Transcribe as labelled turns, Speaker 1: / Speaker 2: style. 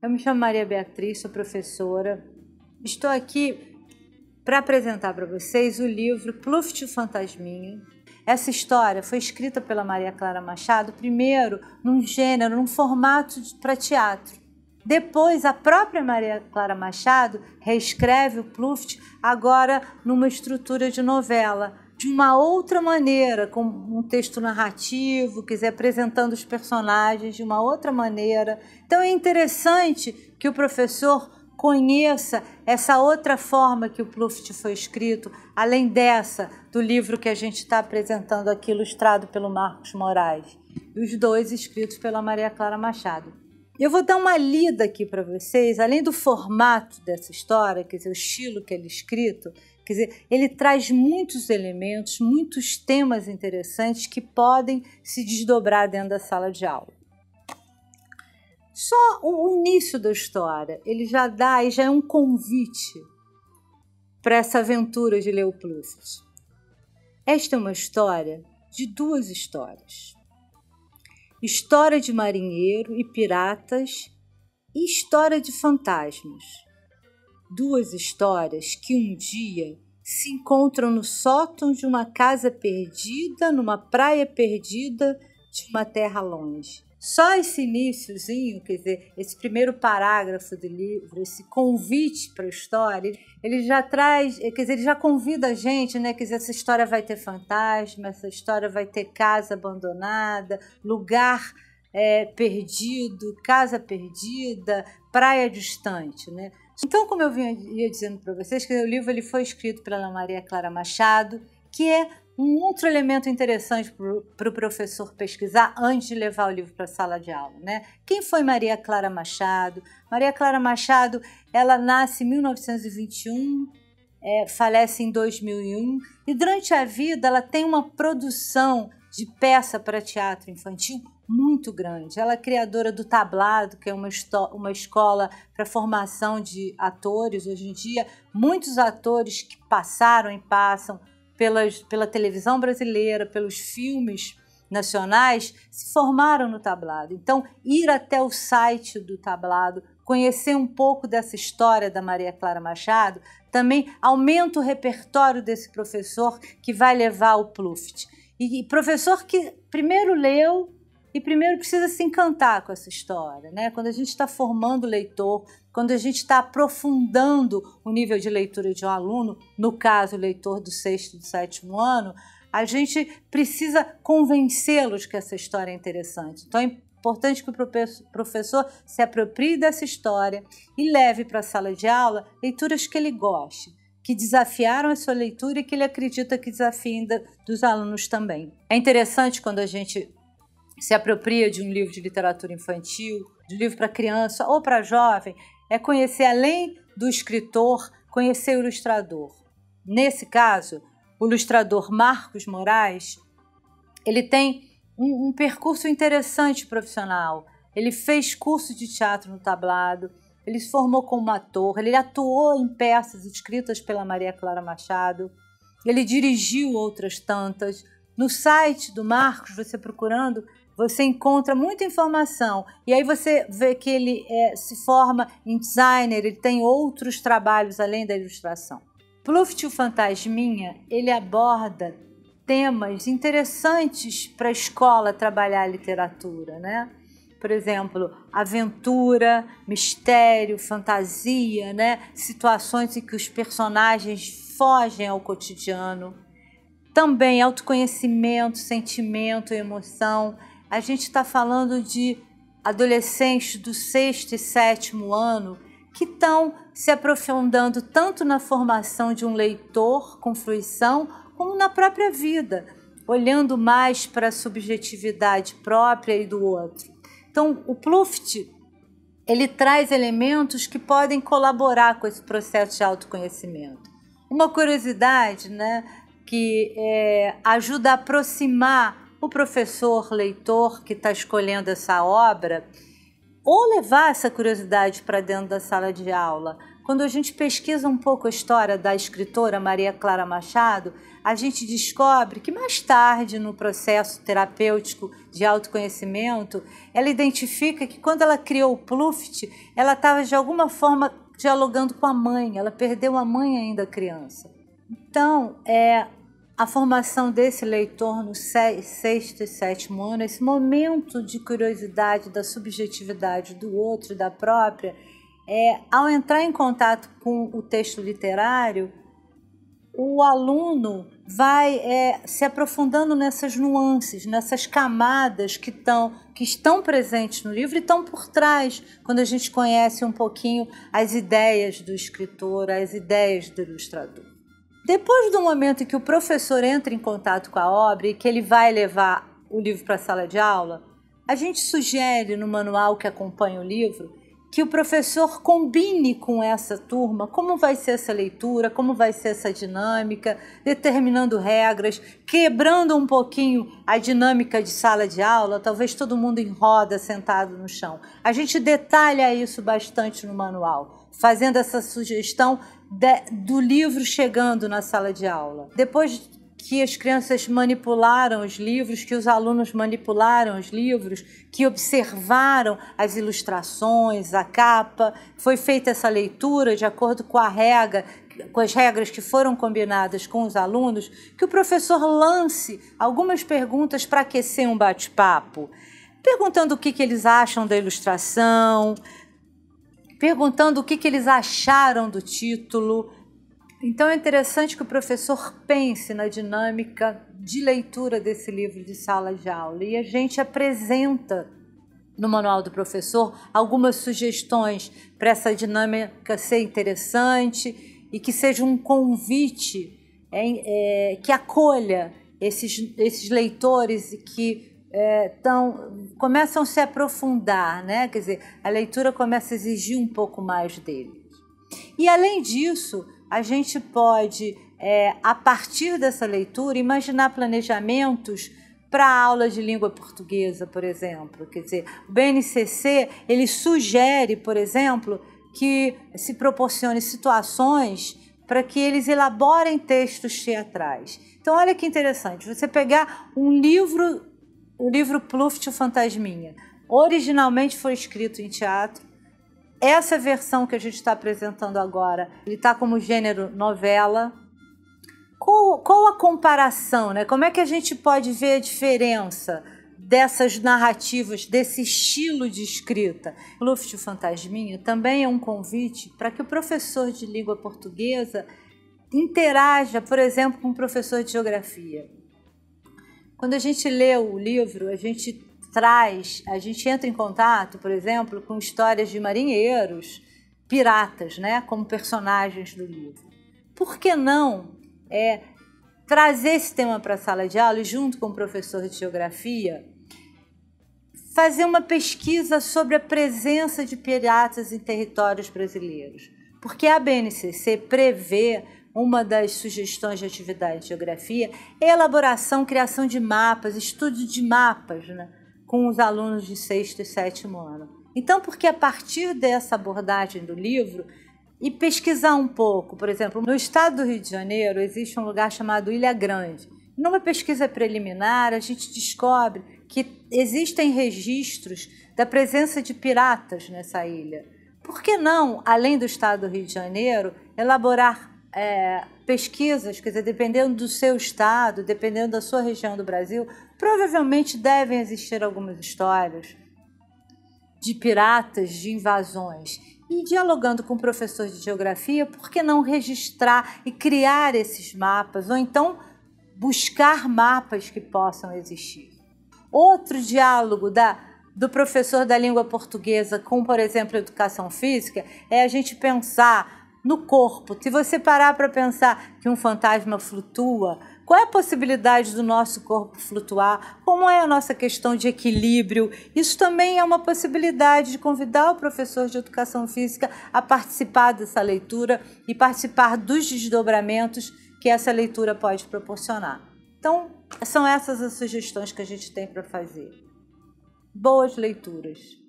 Speaker 1: Eu me chamo Maria Beatriz, sou professora. Estou aqui para apresentar para vocês o livro Pluft, o Fantasminha. Essa história foi escrita pela Maria Clara Machado, primeiro num gênero, num formato para teatro. Depois, a própria Maria Clara Machado reescreve o Pluft agora numa estrutura de novela, de uma outra maneira, com um texto narrativo, quer dizer, apresentando os personagens de uma outra maneira. Então é interessante que o professor conheça essa outra forma que o Pluft foi escrito, além dessa do livro que a gente está apresentando aqui, ilustrado pelo Marcos Moraes, e os dois escritos pela Maria Clara Machado. Eu vou dar uma lida aqui para vocês, além do formato dessa história, quer dizer, o estilo que ele é escrito, quer dizer, ele traz muitos elementos, muitos temas interessantes que podem se desdobrar dentro da sala de aula. Só o início da história, ele já é um convite para essa aventura de ler o Pluft. Esta é uma história de duas histórias. História de marinheiro e piratas e história de fantasmas. Duas histórias que um dia se encontram no sótão de uma casa perdida, numa praia perdida de uma terra longe. Só esse iniciozinho, quer dizer, esse primeiro parágrafo do livro, esse convite para a história, ele já traz, quer dizer, ele já convida a gente, né? Quer dizer, essa história vai ter fantasma, essa história vai ter casa abandonada, lugar perdido, casa perdida, praia distante, né? Então, como eu ia dizendo para vocês, que o livro ele foi escrito pela Maria Clara Machado, que é um outro elemento interessante para o professor pesquisar antes de levar o livro para a sala de aula, né? Quem foi Maria Clara Machado? Maria Clara Machado, ela nasce em 1921, falece em 2001, e durante a vida ela tem uma produção de peça para teatro infantil muito grande. Ela é criadora do Tablado, que é uma escola para formação de atores. Hoje em dia, muitos atores que passaram e passam pela televisão brasileira, pelos filmes nacionais, se formaram no Tablado. Então, ir até o site do Tablado, conhecer um pouco dessa história da Maria Clara Machado, também aumenta o repertório desse professor que vai levar o Pluft. E professor que primeiro leu e primeiro precisa se encantar com essa história, né? Quando a gente está formando o leitor, quando a gente está aprofundando o nível de leitura de um aluno, no caso, o leitor do 6º e do 7º ano, a gente precisa convencê-los que essa história é interessante. Então, é importante que o professor se aproprie dessa história e leve para a sala de aula leituras que ele goste, que desafiaram a sua leitura e que ele acredita que desafiem dos alunos também. É interessante quando a gente se apropria de um livro de literatura infantil, de um livro para criança ou para jovem, é conhecer, além do escritor, conhecer o ilustrador. Nesse caso, o ilustrador Marcos Moraes, ele tem um percurso interessante profissional. Ele fez curso de teatro no Tablado, ele se formou como ator, ele atuou em peças escritas pela Maria Clara Machado, ele dirigiu outras tantas. No site do Marcos, você procurando, você encontra muita informação, e aí você vê que ele se forma em designer, ele tem outros trabalhos além da ilustração. Pluft, o Fantasminha, ele aborda temas interessantes para a escola trabalhar a literatura, né? Por exemplo, aventura, mistério, fantasia, né? Situações em que os personagens fogem ao cotidiano. Também autoconhecimento, sentimento, emoção. A gente está falando de adolescentes do 6º e 7º ano que estão se aprofundando tanto na formação de um leitor com fruição, como na própria vida, olhando mais para a subjetividade própria e do outro. Então, o Pluft, ele traz elementos que podem colaborar com esse processo de autoconhecimento. Uma curiosidade, né, que ajuda a aproximar o professor, leitor que está escolhendo essa obra, ou levar essa curiosidade para dentro da sala de aula, quando a gente pesquisa um pouco a história da escritora Maria Clara Machado, a gente descobre que mais tarde, no processo terapêutico de autoconhecimento, ela identifica que quando ela criou o Pluft, ela estava de alguma forma dialogando com a mãe, ela perdeu a mãe ainda criança. Então, a formação desse leitor no sexto e sétimo ano, esse momento de curiosidade da subjetividade do outro e da própria, ao entrar em contato com o texto literário, o aluno vai se aprofundando nessas nuances, nessas camadas que estão presentes no livro e estão por trás, quando a gente conhece um pouquinho as ideias do escritor, as ideias do ilustrador. Depois do momento em que o professor entra em contato com a obra e que ele vai levar o livro para a sala de aula, a gente sugere no manual que acompanha o livro que o professor combine com essa turma como vai ser essa leitura, como vai ser essa dinâmica, determinando regras, quebrando um pouquinho a dinâmica de sala de aula, talvez todo mundo em roda, sentado no chão. A gente detalha isso bastante no manual, fazendo essa sugestão do livro chegando na sala de aula. Depois que as crianças manipularam os livros, que os alunos manipularam os livros, que observaram as ilustrações, a capa, foi feita essa leitura de acordo com as regras que foram combinadas com os alunos, que o professor lance algumas perguntas para aquecer um bate-papo, perguntando o que eles acham da ilustração, perguntando o que eles acharam do título. Então é interessante que o professor pense na dinâmica de leitura desse livro de sala de aula e a gente apresenta no manual do professor algumas sugestões para essa dinâmica ser interessante e que seja um convite que acolha esses leitores e que começam a se aprofundar, né? Quer dizer, a leitura começa a exigir um pouco mais deles. E além disso, a gente pode, a partir dessa leitura, imaginar planejamentos para a aula de língua portuguesa, por exemplo. Quer dizer, o BNCC ele sugere, por exemplo, que se proporcione situações para que eles elaborem textos teatrais. Então, olha que interessante, você pegar o livro Pluft, o Fantasminha, originalmente foi escrito em teatro. Essa versão que a gente está apresentando agora, ele está como gênero novela. Qual a comparação, né? Como é que a gente pode ver a diferença dessas narrativas, desse estilo de escrita? Pluft, o Fantasminha também é um convite para que o professor de língua portuguesa interaja, por exemplo, com o professor de geografia. Quando a gente lê o livro, a gente entra em contato, por exemplo, com histórias de marinheiros, piratas, né, como personagens do livro. Por que não trazer esse tema para a sala de aula e, junto com o professor de geografia, fazer uma pesquisa sobre a presença de piratas em territórios brasileiros? Porque a BNCC prevê, uma das sugestões de atividade de geografia, elaboração, criação de mapas, estudo de mapas, né, com os alunos de sexto e sétimo ano. Então, porque a partir dessa abordagem do livro, e pesquisar um pouco, por exemplo, no estado do Rio de Janeiro existe um lugar chamado Ilha Grande. Numa pesquisa preliminar, a gente descobre que existem registros da presença de piratas nessa ilha. Por que não, além do estado do Rio de Janeiro, elaborar pesquisas, quer dizer, dependendo do seu estado, dependendo da sua região do Brasil, provavelmente devem existir algumas histórias de piratas, de invasões. E dialogando com o professor de geografia, por que não registrar e criar esses mapas, ou então buscar mapas que possam existir? Outro diálogo do professor da língua portuguesa com, por exemplo, educação física, é a gente pensar no corpo. Se você parar para pensar que um fantasma flutua, qual é a possibilidade do nosso corpo flutuar? Como é a nossa questão de equilíbrio? Isso também é uma possibilidade de convidar o professor de educação física a participar dessa leitura e participar dos desdobramentos que essa leitura pode proporcionar. Então, são essas as sugestões que a gente tem para fazer. Boas leituras!